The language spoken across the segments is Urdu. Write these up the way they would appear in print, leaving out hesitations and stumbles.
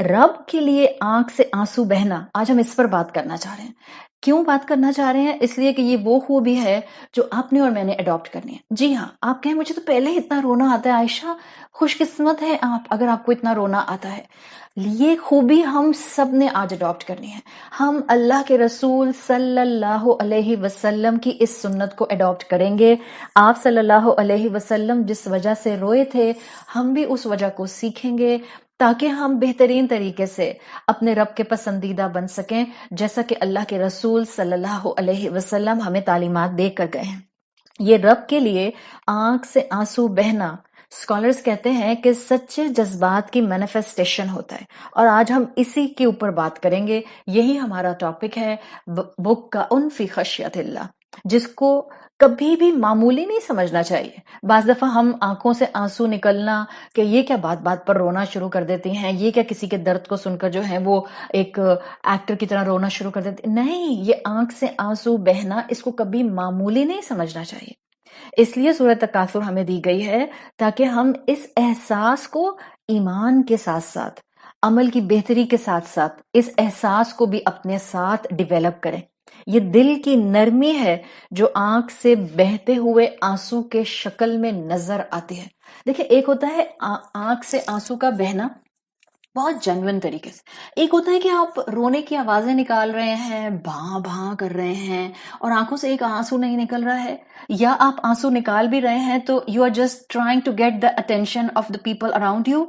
رب کے لیے آنکھ سے آنسو بہنا، آج ہم اس پر بات کرنا چاہ رہے ہیں۔ کیوں بات کرنا چاہ رہے ہیں؟ اس لیے کہ یہ وہ خوبی ہے جو آپ نے اور میں نے اڈاپٹ کرنی ہے۔ جی ہاں، آپ کہیں مجھے تو پہلے اتنا رونا آتا ہے، عائشہ خوش قسمت ہے آپ اگر آپ کو اتنا رونا آتا ہے۔ یہ خوبی ہم سب نے آج اڈاپٹ کرنی ہے۔ ہم اللہ کے رسول صلی اللہ علیہ وسلم کی اس سنت کو اڈاپٹ کریں گے۔ آپ صلی اللہ علیہ وسلم جس وجہ سے روئے تھے، ہم بھی اس وجہ کو سیکھیں گے تاکہ ہم بہترین طریقے سے اپنے رب کے پسندیدہ بن سکیں، جیسا کہ اللہ کے رسول صلی اللہ علیہ وسلم ہمیں تعلیمات دے کر گئے ہیں۔ یہ رب کے لیے آنکھ سے آنسو بہنا، اسکالرز کہتے ہیں کہ سچے جذبات کی مینیفیسٹیشن ہوتا ہے، اور آج ہم اسی کے اوپر بات کریں گے۔ یہی ہمارا ٹاپک ہے، بک کا ان فی خشیت اللہ، جس کو کبھی بھی معمولی نہیں سمجھنا چاہیے۔ بعض دفعہ ہم آنکھوں سے آنسو نکلنا کہ یہ کیا بات بات پر رونا شروع کر دیتی ہیں، یہ کیا کسی کے درد کو سن کر جو ہے وہ ایک ایکٹر کی طرح رونا شروع کر دیتی ہیں۔ نہیں، یہ آنکھ سے آنسو بہنا، اس کو کبھی معمولی نہیں سمجھنا چاہیے۔ اس لیے سورۃ تکاثر ہمیں دی گئی ہے تاکہ ہم اس احساس کو ایمان کے ساتھ ساتھ، عمل کی بہتری کے ساتھ ساتھ، اس احساس کو بھی اپنے ساتھ ڈیولپ کریں۔ یہ دل کی نرمی ہے جو آنکھ سے بہتے ہوئے آنسو کے شکل میں نظر آتی ہے۔ دیکھیں، ایک ہوتا ہے آنکھ سے آنسو کا بہنا بہت جینوئن طریقے سے، ایک ہوتا ہے کہ آپ رونے کی آوازیں نکال رہے ہیں، بھاں بھاں کر رہے ہیں اور آنکھوں سے ایک آنسو نہیں نکل رہا ہے، یا آپ آنسو نکال بھی رہے ہیں تو you are just trying to get the attention of the people around you.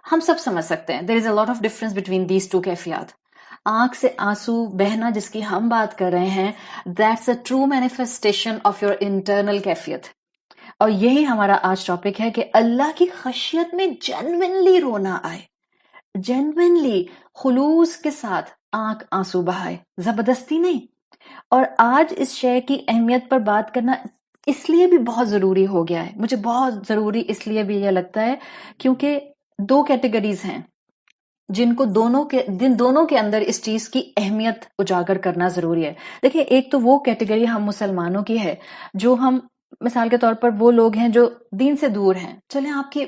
ہم سب سمجھ سکتے ہیں، there is a lot of difference between these two کیفیات۔ آنکھ سے آنسو بہنا جس کی ہم بات کر رہے ہیں، that's a true manifestation of your internal کیفیت۔ اور یہی ہمارا آج ٹاپک ہے کہ اللہ کی خشیت میں جینوئنلی رونا آئے، جینوئنلی خلوص کے ساتھ آنکھ آنسو بہائے، زبردستی نہیں۔ اور آج اس شے کی اہمیت پر بات کرنا اس لیے بھی بہت ضروری ہو گیا ہے، مجھے بہت ضروری اس لیے بھی یہ لگتا ہے کیونکہ دو کیٹیگریز ہیں جن دونوں کے اندر اس چیز کی اہمیت اجاگر کرنا ضروری ہے۔ دیکھیں، ایک تو وہ کیٹیگری ہم مسلمانوں کی ہے جو ہم مثال کے طور پر وہ لوگ ہیں جو دین سے دور ہیں۔ چلیں، آپ کی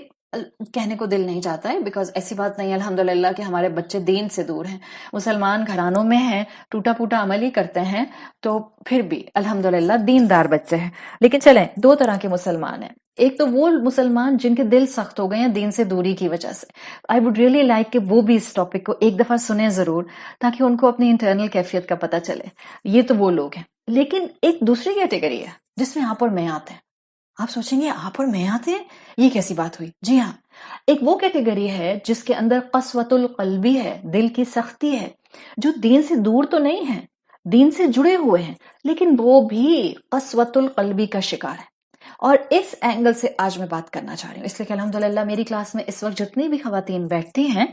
کہنے کو دل نہیں چاہتا ہے بیکاز ایسی بات نہیں ہے الحمدللہ کہ ہمارے بچے دین سے دور ہیں، مسلمان گھرانوں میں ہیں، ٹوٹا پوٹا عمل ہی کرتے ہیں، تو پھر بھی الحمدللہ دیندار بچے ہیں۔ لیکن چلیں، دو طرح کے مسلمان ہیں۔ ایک تو وہ مسلمان جن کے دل سخت ہو گئے ہیں دین سے دوری کی وجہ سے۔ آئی وڈ ریئلی لائک کہ وہ بھی اس ٹاپک کو ایک دفعہ سنیں ضرور، تاکہ ان کو اپنی انٹرنل کیفیت کا پتہ چلے۔ یہ تو وہ لوگ ہیں۔ لیکن ایک دوسری کیٹیگری ہے جس میں آپ اور میں آتے ہیں۔ آپ سوچیں گے آپ اور میں آتے ہیں، یہ کیسی بات ہوئی؟ جی ہاں، ایک وہ کیٹیگری ہے جس کے اندر قسوۃ القلبی ہے، دل کی سختی ہے، جو دین سے دور تو نہیں ہے، دین سے جڑے ہوئے ہیں، لیکن وہ بھی قسوۃ القلبی کا شکار ہے۔ اور اس اینگل سے آج میں بات کرنا چاہ رہی ہوں، اس لیے کہ الحمدللہ میری کلاس میں اس وقت جتنی بھی خواتین بیٹھتی ہیں،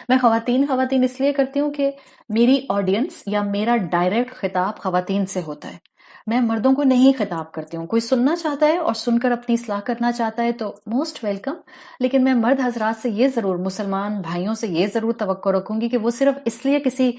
میں خواتین اس لیے کرتی ہوں کہ میری آڈینس یا میرا ڈائریکٹ خطاب خواتین سے ہوتا ہے۔ میں مردوں کو نہیں خطاب کرتی ہوں۔ کوئی سننا چاہتا ہے اور سن کر اپنی اصلاح کرنا چاہتا ہے تو موسٹ ویلکم، لیکن میں مرد حضرات سے یہ ضرور، مسلمان بھائیوں سے یہ ضرور توقع رکھوں گی کہ وہ صرف اس لیے کسی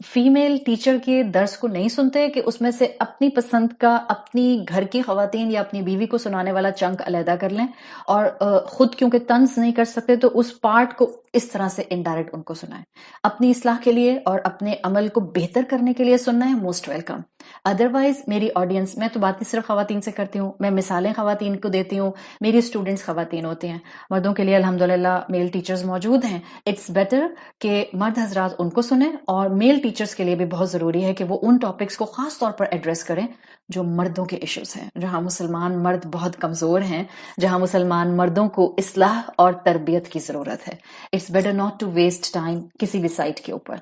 فیمیل ٹیچر کے درس کو نہیں سنتے کہ اس میں سے اپنی پسند کا اپنی گھر کی خواتین یا اپنی بیوی کو سنانے والا چنک علیحدہ کر لیں، اور خود کیونکہ طنز نہیں کر سکتے تو اس پارٹ کو اس طرح سے انڈائریکٹ ان کو سنائیں۔ اپنی اصلاح کے لیے اور اپنے عمل کو بہتر کرنے کے لیے سننا ہے، موسٹ ویلکم۔ ادروائز میری آڈینس، میں تو باتیں صرف خواتین سے کرتی ہوں، میں مثالیں خواتین کو دیتی ہوں، میری اسٹوڈنٹس خواتین ہوتی ہیں۔ مردوں کے لیے الحمدللہ میل ٹیچرز موجود ہیں، اٹس بیٹر کہ مرد حضرات ان کو سنیں، اور میل ٹیچرز کے لیے بھی بہت ضروری ہے کہ وہ ان ٹاپکس کو خاص طور پر ایڈریس کریں جو مردوں کے ایشوز ہیں، جہاں مسلمان مرد بہت کمزور ہیں، جہاں مسلمان مردوں کو اصلاح اور تربیت کی ضرورت ہے۔ It's better not to waste time کسی بھی سائٹ کے اوپر۔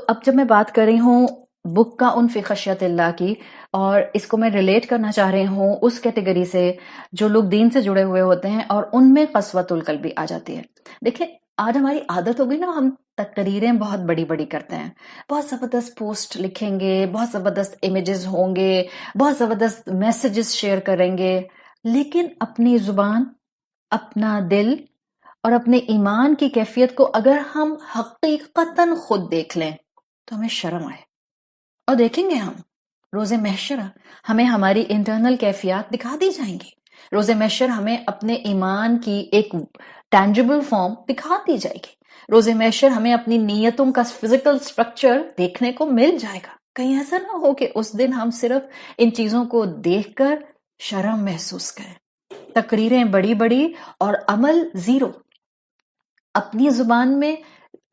اب جب میں بات کر رہی ہوں بک کا ان فی خشیت اللہ کی، اور اس کو میں ریلیٹ کرنا چاہ رہی ہوں اس کیٹیگری سے جو لوگ دین سے جڑے ہوئے ہوتے ہیں اور ان میں قسوۃ القلبی آ جاتی ہے۔ دیکھیں، آج ہماری عادت ہو گئی نا، ہم تقریریں بہت بڑی بڑی کرتے ہیں، بہت زبردست پوسٹ لکھیں گے، بہت زبردست امیجز ہوں گے، بہت زبردست میسیجز شیئر کریں گے، لیکن اپنی زبان، اپنا دل اور اپنے ایمان کی کیفیت کو اگر ہم حقیقتاً خود دیکھ لیں تو ہمیں شرم آئے۔ اور دیکھیں گے ہم روز محشر ہمیں ہماری انٹرنل کیفیات دکھا دی جائیں گی، روز محشر ہمیں اپنے ایمان کی ایک ٹینجبل فارم دکھا دی جائے گی۔ روز محشر ہمیں اپنی نیتوں کا فزیکل سٹرکچر دیکھنے کو مل جائے گا. کہیں ایسا نہ ہو کہ اس دن ہم صرف ان چیزوں کو دیکھ کر شرم محسوس کریں. تقریریں بڑی بڑی اور عمل زیرو، اپنی زبان میں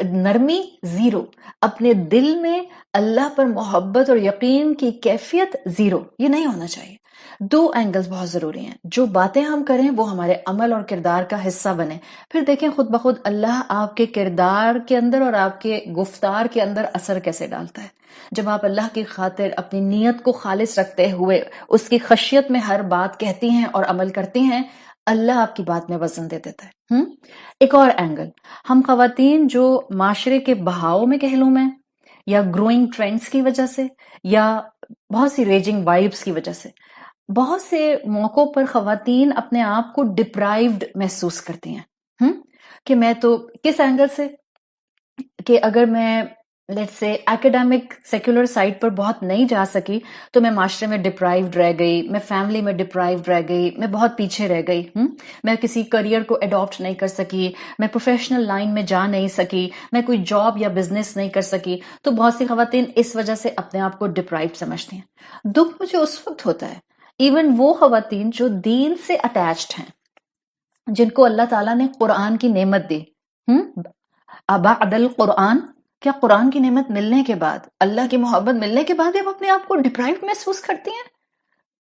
نرمی زیرو، اپنے دل میں اللہ پر محبت اور یقین کی کیفیت زیرو. یہ نہیں ہونا چاہیے. دو اینگلز بہت ضروری ہیں. جو باتیں ہم کریں وہ ہمارے عمل اور کردار کا حصہ بنے. پھر دیکھیں خود بخود اللہ آپ کے کردار کے اندر اور آپ کے گفتار کے اندر اثر کیسے ڈالتا ہے. جب آپ اللہ کی خاطر اپنی نیت کو خالص رکھتے ہوئے اس کی خشیت میں ہر بات کہتی ہیں اور عمل کرتی ہیں، اللہ آپ کی بات میں وزن دے دیتا ہے. ایک اور اینگل، ہم خواتین جو معاشرے کے بہاؤ میں کہہ لوں میں، یا گروئنگ ٹرینڈز کی وجہ سے، یا بہت سی ریجنگ وائبس کی وجہ سے، بہت سے موقعوں پر خواتین اپنے آپ کو ڈپرائیوڈ محسوس کرتی ہیں. کہ میں تو کس اینگل سے، کہ اگر میں لیٹ سے ایکڈیمک سیکولر سائٹ پر بہت نہیں جا سکی تو میں معاشرے میں ڈپرائیوڈ رہ گئی، میں فیملی میں ڈپرائیوڈ رہ گئی، میں بہت پیچھے رہ گئی. میں کسی کریئر کو اڈاپٹ نہیں کر سکی، میں پروفیشنل لائن میں جا نہیں سکی، میں کوئی جاب یا بزنس نہیں کر سکی. تو بہت سی خواتین اس وجہ سے اپنے آپ کو ڈپرائیوڈ سمجھتی ہیں. دکھ مجھے اس وقت ہوتا ہے ایون وہ خواتین جو دین سے اٹیچڈ ہیں، جن کو اللہ تعالیٰ نے قرآن کی نعمت دی. بعد القرآن، کیا قرآن کی نعمت ملنے کے بعد، اللہ کی محبت ملنے کے بعد وہ اپنے آپ کو ڈپرائیوڈ محسوس کرتی ہیں.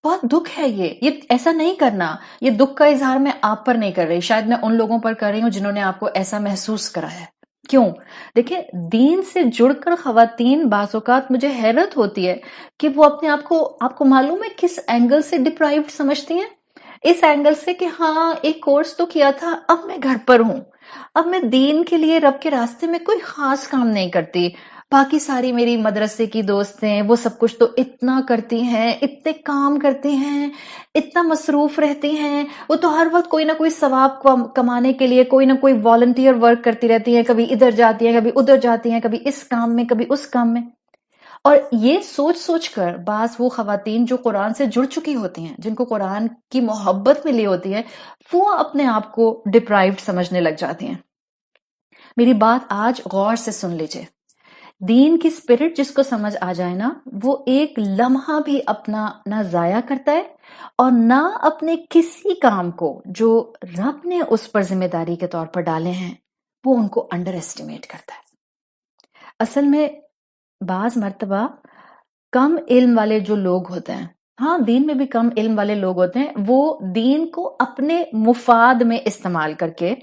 بہت دکھ ہے یہ ایسا نہیں کرنا. یہ دکھ کا اظہار میں آپ پر نہیں کر رہی، شاید میں ان لوگوں پر کر رہی ہوں جنہوں نے آپ کو ایسا محسوس کرا ہے. کیوں؟ دیکھیں دین سے جڑ کر خواتین بعض اوقات مجھے حیرت ہوتی ہے کہ وہ اپنے آپ کو معلوم ہے کس اینگل سے ڈپرائیوڈ سمجھتی ہیں. اس اینگل سے کہ ہاں ایک کورس تو کیا تھا، اب میں گھر پر ہوں، اب میں دین کے لیے رب کے راستے میں کوئی خاص کام نہیں کرتی. باقی ساری میری مدرسے کی دوست ہیں، وہ سب کچھ تو اتنا کرتی ہیں، اتنے کام کرتی ہیں، اتنا مصروف رہتی ہیں، وہ تو ہر وقت کوئی نہ کوئی ثواب کمانے کے لیے کوئی نہ کوئی والنٹیئر ورک کرتی رہتی ہیں، کبھی ادھر جاتی ہیں، کبھی ادھر جاتی ہیں، کبھی اس کام میں، کبھی اس کام میں. اور یہ سوچ سوچ کر بعض وہ خواتین جو قرآن سے جڑ چکی ہوتی ہیں، جن کو قرآن کی محبت ملی ہوتی ہے، وہ اپنے آپ کو ڈپرائیوڈ سمجھنے لگ جاتی ہیں. میری بات آج غور سے سن لیجئے. دین کی اسپرٹ جس کو سمجھ آ جائے نا، وہ ایک لمحہ بھی اپنا نہ ضائع کرتا ہے اور نہ اپنے کسی کام کو جو رب نے اس پر ذمہ داری کے طور پر ڈالے ہیں وہ ان کو انڈر ایسٹیمیٹ کرتا ہے. اصل میں بعض مرتبہ کم علم والے جو لوگ ہوتے ہیں، ہاں دین میں بھی کم علم والے لوگ ہوتے ہیں، وہ دین کو اپنے مفاد میں استعمال کر کے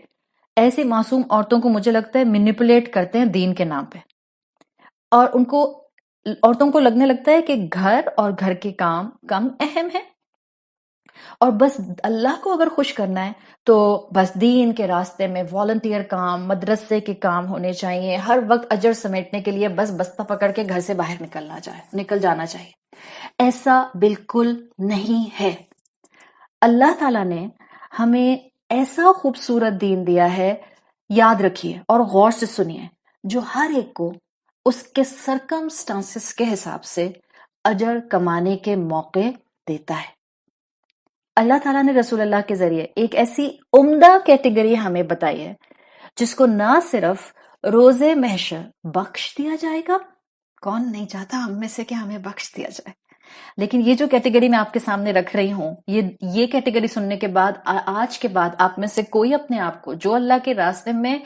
ایسی معصوم عورتوں کو مجھے لگتا ہے مینیپولیٹ کرتے ہیں دین کے نام پہ. اور عورتوں کو لگنے لگتا ہے کہ گھر اور گھر کے کام کم اہم ہے، اور بس اللہ کو اگر خوش کرنا ہے تو بس دین کے راستے میں والنٹیئر کام، مدرسے کے کام ہونے چاہیے، ہر وقت اجر سمیٹنے کے لیے بس بستہ پکڑ کے گھر سے باہر نکل جانا چاہیے. ایسا بالکل نہیں ہے. اللہ تعالیٰ نے ہمیں ایسا خوبصورت دین دیا ہے، یاد رکھیے اور غور سے سنیے، جو ہر ایک کو اس کے سرکمسٹانسز کے حساب سے اجر کمانے کے موقع دیتا ہے. اللہ تعالیٰ نے رسول اللہ کے ذریعے ایک ایسی عمدہ کیٹیگری ہمیں بتائی ہے جس کو نہ صرف روز محشر بخش دیا جائے گا، کون نہیں چاہتا ہم میں سے کہ ہمیں بخش دیا جائے، لیکن یہ جو کیٹیگری میں آپ کے سامنے رکھ رہی ہوں، یہ کیٹیگری سننے کے بعد آج کے بعد آپ میں سے کوئی اپنے آپ کو جو اللہ کے راستے میں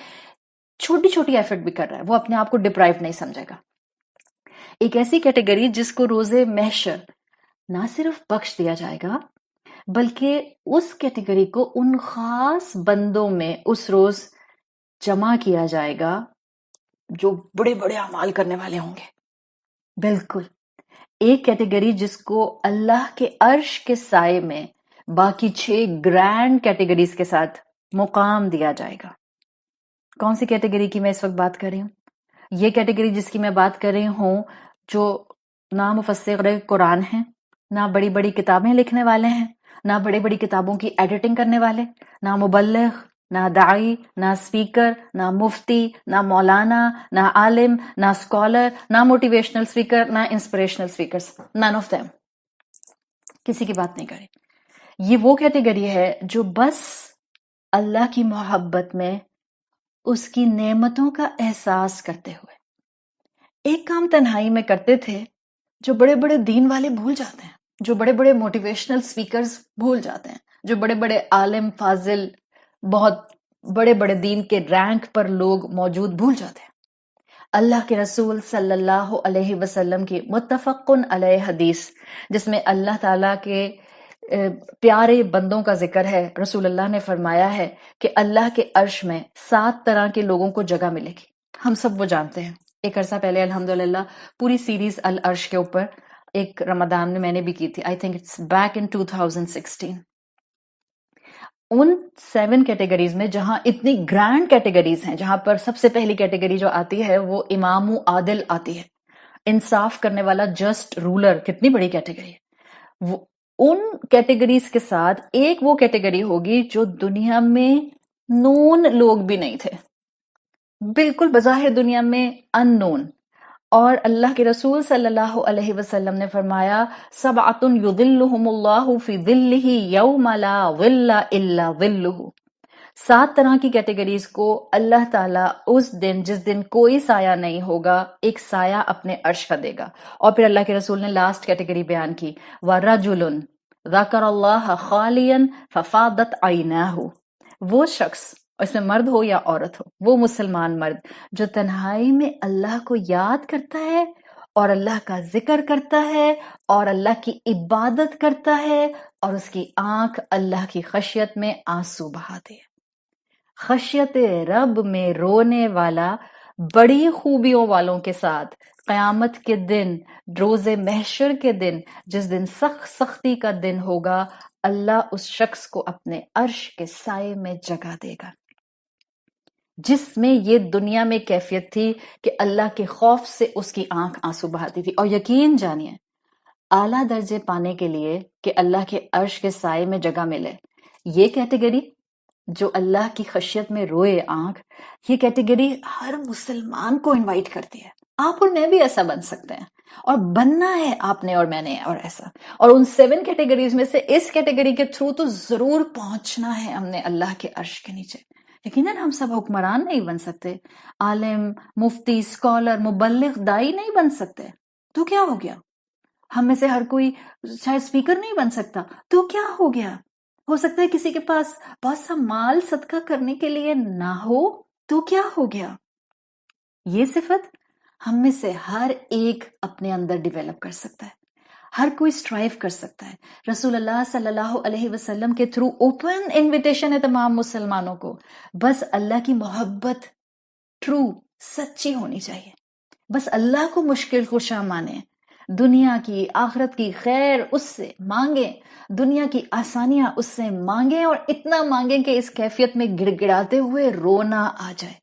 چھوٹی چھوٹی ایفرٹ بھی کر رہا ہے وہ اپنے آپ کو ڈپرائیو نہیں سمجھے گا. ایک ایسی کیٹیگری جس کو روز محشر نہ صرف بخش دیا جائے گا بلکہ اس کیٹیگری کو ان خاص بندوں میں اس روز جمع کیا جائے گا جو بڑے بڑے اعمال کرنے والے ہوں گے. بالکل ایک کیٹیگری جس کو اللہ کے عرش کے سائے میں باقی 6 گرینڈ کیٹیگریز کے ساتھ مقام دیا جائے گا. کون سی کیٹیگری کی میں اس وقت بات کر رہی ہوں؟ یہ کیٹیگری جس کی میں بات کر رہی ہوں جو نہ مفسر قرآن ہیں، نہ بڑی بڑی کتابیں لکھنے والے ہیں، نہ بڑی بڑی کتابوں کی ایڈیٹنگ کرنے والے، نہ مبلغ، نہ داعی، نہ اسپیکر، نہ مفتی، نہ مولانا، نہ عالم، نہ اسکالر، نہ موٹیویشنل اسپیکر، نہ inspirational speakers, none of them. کسی کی بات نہیں کرے. یہ وہ کیٹیگری ہے جو بس اللہ کی محبت میں اس کی نعمتوں کا احساس کرتے ہوئے ایک کام تنہائی میں کرتے تھے جو بڑے بڑے دین والے بھول جاتے ہیں، جو بڑے بڑے موٹیویشنل سپیکرز بھول جاتے ہیں، جو بڑے بڑے عالم فاضل، بہت بڑے بڑے دین کے رینک پر لوگ موجود بھول جاتے ہیں۔ اللہ کے رسول صلی اللہ علیہ وسلم کی متفقن علیہ حدیث جس میں اللہ تعالیٰ کے پیارے بندوں کا ذکر ہے، رسول اللہ نے فرمایا ہے کہ اللہ کے عرش میں 7 طرح کے لوگوں کو جگہ ملے گی۔ ہم سب وہ جانتے ہیں، ایک عرصہ پہلے الحمدللہ پوری سیریز العرش کے اوپر ایک رمضان میں نے بھی کی تھی، I think it's back in 2016۔ ان 7 کیٹیگریز میں جہاں اتنی گرینڈ کیٹیگریز ہیں، جہاں پر سب سے پہلی کیٹیگری جو آتی ہے وہ امام و عادل آتی ہے، انصاف کرنے والا، جسٹ رولر، کتنی بڑی کیٹیگری ہے وہ۔ ان کیٹیگریز کے ساتھ ایک وہ کیٹیگری ہوگی جو دنیا میں نون لوگ بھی نہیں تھے، بالکل بظاہر دنیا میں ان نون، اور اللہ کے رسول صلی اللہ علیہ وسلم نے فرمایا سبعۃ یظلہم اللہ فی ظلہ یوم لا ظل الا ظلہ، 7 طرح کی کیٹیگریز کو اللہ تعالیٰ اس دن جس دن کوئی سایہ نہیں ہوگا ایک سایہ اپنے عرش کا دے گا۔ اور پھر اللہ کے رسول نے لاسٹ کیٹیگری بیان کی، وَرَجُلٌ ذَكَرَ اللَّهَ خَالِيًا فَفَاضَتْ عَيْنَاهُ، وہ شخص، اس میں مرد ہو یا عورت ہو، وہ مسلمان مرد جو تنہائی میں اللہ کو یاد کرتا ہے اور اللہ کا ذکر کرتا ہے اور اللہ کی عبادت کرتا ہے اور اس کی آنکھ اللہ کی خشیت میں آنسو بہاتی ہے۔ خشیت رب میں رونے والا بڑی خوبیوں والوں کے ساتھ قیامت کے دن، روز محشر کے دن، جس دن سختی کا دن ہوگا، اللہ اس شخص کو اپنے عرش کے سائے میں جگہ دے گا، جس میں یہ دنیا میں کیفیت تھی کہ اللہ کے خوف سے اس کی آنکھ آنسو بہاتی تھی۔ اور یقین جانیے اعلیٰ درجے پانے کے لیے کہ اللہ کے عرش کے سائے میں جگہ ملے، یہ کیٹیگری جو اللہ کی خشیت میں روئے آنکھ، یہ کیٹیگری ہر مسلمان کو انوائٹ کرتی ہے۔ آپ اور میں بھی ایسا بن سکتے ہیں، اور بننا ہے آپ نے اور میں نے، اور ایسا۔ اور ان 7 کیٹیگریز میں سے اس کیٹیگری کے تھرو تو ضرور پہنچنا ہے ہم نے اللہ کے عرش کے نیچے۔ یقیناً ہم سب حکمران نہیں بن سکتے، عالم، مفتی، اسکالر، مبلغ، دائی نہیں بن سکتے، تو کیا ہو گیا؟ ہم میں سے ہر کوئی شاید اسپیکر نہیں بن سکتا، تو کیا ہو گیا؟ ہو سکتا ہے کسی کے پاس بہت سا مال صدقہ کرنے کے لیے نہ ہو، تو کیا ہو گیا؟ یہ صفت ہم میں سے ہر ایک اپنے اندر ڈیولپ کر سکتا ہے، ہر کوئی اسٹرائیو کر سکتا ہے۔ رسول اللہ صلی اللہ علیہ وسلم کے تھرو اوپن انویٹیشن ہے تمام مسلمانوں کو، بس اللہ کی محبت ٹرو، سچی ہونی چاہیے، بس اللہ کو مشکل کشا مانیں، دنیا کی آخرت کی خیر اس سے مانگیں، دنیا کی آسانیاں اس سے مانگیں، اور اتنا مانگیں کہ اس کیفیت میں گڑ گڑاتے ہوئے رونا آ جائے۔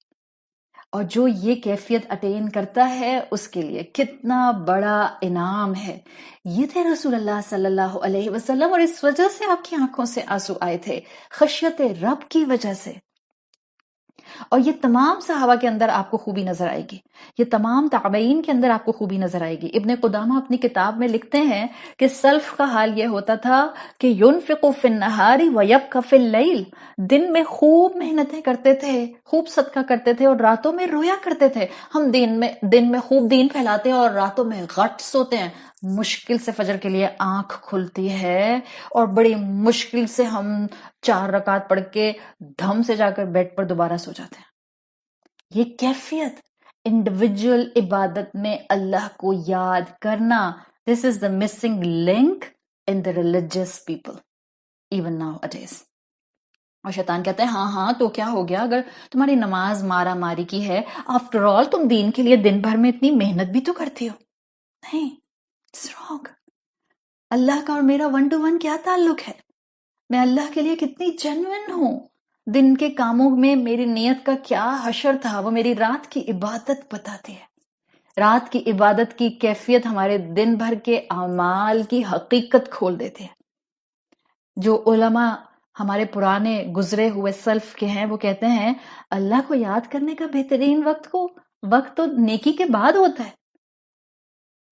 اور جو یہ کیفیت اٹین کرتا ہے اس کے لیے کتنا بڑا انعام ہے۔ یہ تھے رسول اللہ صلی اللہ علیہ وسلم، اور اس وجہ سے آپ کی آنکھوں سے آنسو آئے تھے، خشیت رب کی وجہ سے۔ اور یہ تمام صحابہ کے اندر آپ کو خوبی نظر آئے گی، یہ تمام تابعین کے اندر آپ کو خوبی نظر آئے گی۔ ابن قدامہ اپنی کتاب میں لکھتے ہیں کہ سلف کا حال یہ ہوتا تھا کہ ينفق في النهار ويبكى في الليل، دن میں خوب محنتیں کرتے تھے، خوب صدقہ کرتے تھے، اور راتوں میں رویا کرتے تھے۔ ہم دن میں خوب دین پھیلاتے ہیں اور راتوں میں غٹ سوتے ہیں، مشکل سے فجر کے لیے آنکھ کھلتی ہے اور بڑی مشکل سے ہم 4 رکعت پڑھ کے دھم سے جا کر بیڈ پر دوبارہ سو جاتے ہیں۔ یہ کیفیت انڈیویجول عبادت میں اللہ کو یاد کرنا، this is the missing link in the religious people even nowadays. اور شیطان کہتا ہے ہاں تو کیا ہو گیا اگر تمہاری نماز مارا ماری کی ہے، آفٹر آل تم دین کے لیے دن بھر میں اتنی محنت بھی تو کرتی ہو۔ نہیں، اٹس رانگ۔ اللہ کا اور میرا 1 to 1 کیا تعلق ہے؟ میں اللہ کے لیے کتنی جینوئن ہوں، دن کے کاموں میں میری نیت کا کیا حشر تھا، وہ میری رات کی عبادت بتاتی ہے۔ رات کی عبادت کی کیفیت ہمارے دن بھر کے اعمال کی حقیقت کھول دیتے ہیں۔ جو علماء ہمارے پرانے گزرے ہوئے سلف کے ہیں وہ کہتے ہیں اللہ کو یاد کرنے کا بہترین وقت تو نیکی کے بعد ہوتا ہے۔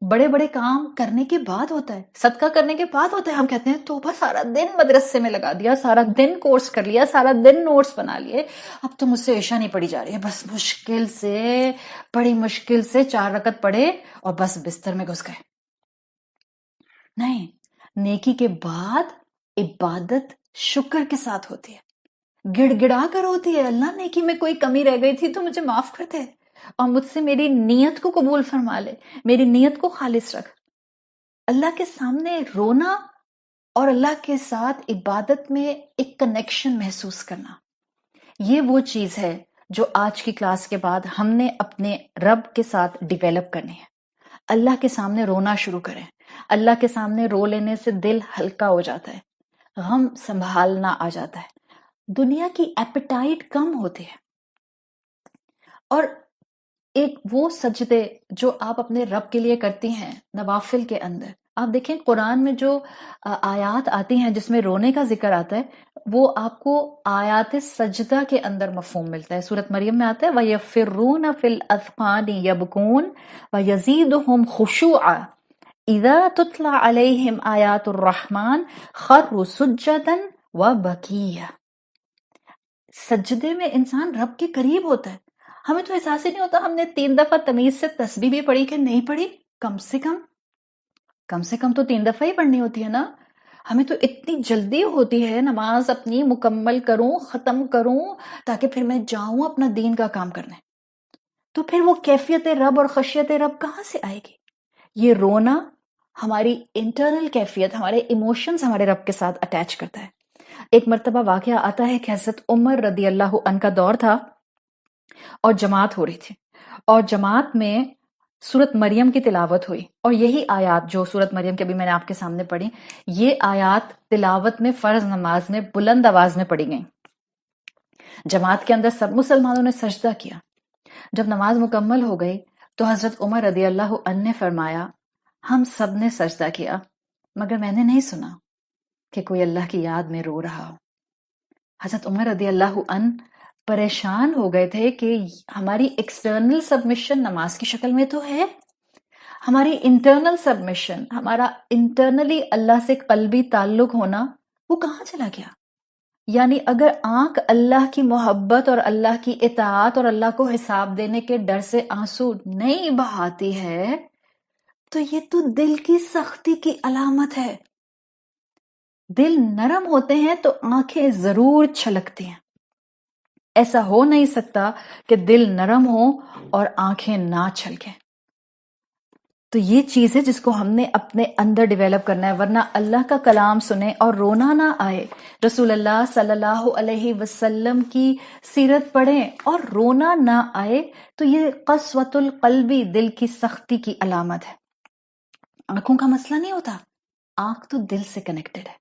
بڑے بڑے کام کرنے کے بعد ہوتا ہے، صدقہ کرنے کے بعد ہوتا ہے. ہم کہتے ہیں توبہ، سارا دن مدرسے میں لگا دیا، سارا دن کورس کر لیا، سارا دن نوٹس بنا لیے، اب تو مجھ سے عشاء نہیں پڑی جا رہی ہے، بس مشکل سے، بڑی مشکل سے 4 رکعت پڑھے اور بس بستر میں گھس گئے. نہیں، نیکی کے بعد عبادت شکر کے ساتھ ہوتی ہے، گڑ گڑا کر ہوتی ہے. اللہ، نیکی میں کوئی کمی رہ گئی تھی تو مجھے معاف کر دے، اور مجھ سے میری نیت کو قبول فرما لے، میری نیت کو خالص رکھ. اللہ کے سامنے رونا اور اللہ کے ساتھ عبادت میں ایک کنیکشن محسوس کرنا، یہ وہ چیز ہے جو آج کی کلاس کے بعد ہم نے اپنے رب کے ساتھ ڈیویلپ کرنی ہے. اللہ کے سامنے رونا شروع کریں. اللہ کے سامنے رو لینے سے دل ہلکا ہو جاتا ہے، غم سنبھالنا آ جاتا ہے، دنیا کی ایپیٹائٹ کم ہوتی ہے. اور ایک وہ سجدے جو آپ اپنے رب کے لیے کرتی ہیں نوافل کے اندر، آپ دیکھیں قرآن میں جو آیات آتی ہیں جس میں رونے کا ذکر آتا ہے، وہ آپ کو آیات سجدہ کے اندر مفہوم ملتا ہے. سورۃ مریم میں آتا ہے وَيَفِرُّونَ فِي الْأَذْقَانِ يَبْكُونَ وَيَزِيدُهُمْ خُشُوعًا اِذَا تُتْلَى عَلَيْهِمْ آیَاتُ الرَّحْمَنِ خَرُّوا سُجَّدًا وَبَكِيًّا. سجدے میں انسان رب کے قریب ہوتا ہے. ہمیں تو احساس ہی نہیں ہوتا ہم نے 3 دفعہ تمیز سے تسبیح بھی پڑھی کہ نہیں پڑھی. کم سے کم تو 3 دفعہ ہی پڑھنی ہوتی ہے نا. ہمیں تو اتنی جلدی ہوتی ہے نماز اپنی مکمل کروں، ختم کروں، تاکہ پھر میں جاؤں اپنا دین کا کام کرنے. تو پھر وہ کیفیت رب اور خشیت رب کہاں سے آئے گی؟ یہ رونا ہماری انٹرنل کیفیت، ہمارے ایموشنز ہمارے رب کے ساتھ اٹیچ کرتا ہے. ایک مرتبہ واقعہ آتا ہے کہ حضرت عمر رضی اللہ عنہ کا دور تھا اور جماعت ہو رہی تھی، اور جماعت میں سورت مریم کی تلاوت ہوئی، اور یہی آیات جو سورت مریم کے ابھی میں نے آپ کے سامنے پڑھی، یہ آیات تلاوت میں فرض نماز میں بلند آواز میں پڑھی گئیں. جماعت کے اندر سب مسلمانوں نے سجدہ کیا. جب نماز مکمل ہو گئی تو حضرت عمر رضی اللہ عنہ نے فرمایا ہم سب نے سجدہ کیا مگر میں نے نہیں سنا کہ کوئی اللہ کی یاد میں رو رہا ہو. حضرت عمر رضی اللہ عنہ پریشان ہو گئے تھے کہ ہماری ایکسٹرنل سبمیشن نماز کی شکل میں تو ہے، ہماری انٹرنل سبمیشن، ہمارا انٹرنلی اللہ سے قلبی تعلق ہونا، وہ کہاں چلا گیا؟ یعنی اگر آنکھ اللہ کی محبت اور اللہ کی اطاعت اور اللہ کو حساب دینے کے ڈر سے آنسو نہیں بہاتی ہے تو یہ تو دل کی سختی کی علامت ہے. دل نرم ہوتے ہیں تو آنکھیں ضرور چھلکتی ہیں. ایسا ہو نہیں سکتا کہ دل نرم ہو اور آنکھیں نہ چھلکیں. تو یہ چیز ہے جس کو ہم نے اپنے اندر ڈیویلپ کرنا ہے، ورنہ اللہ کا کلام سنیں اور رونا نہ آئے، رسول اللہ صلی اللہ علیہ وسلم کی سیرت پڑھیں اور رونا نہ آئے تو یہ قسوۃ القلبی، دل کی سختی کی علامت ہے. آنکھوں کا مسئلہ نہیں ہوتا، آنکھ تو دل سے کنیکٹڈ ہے.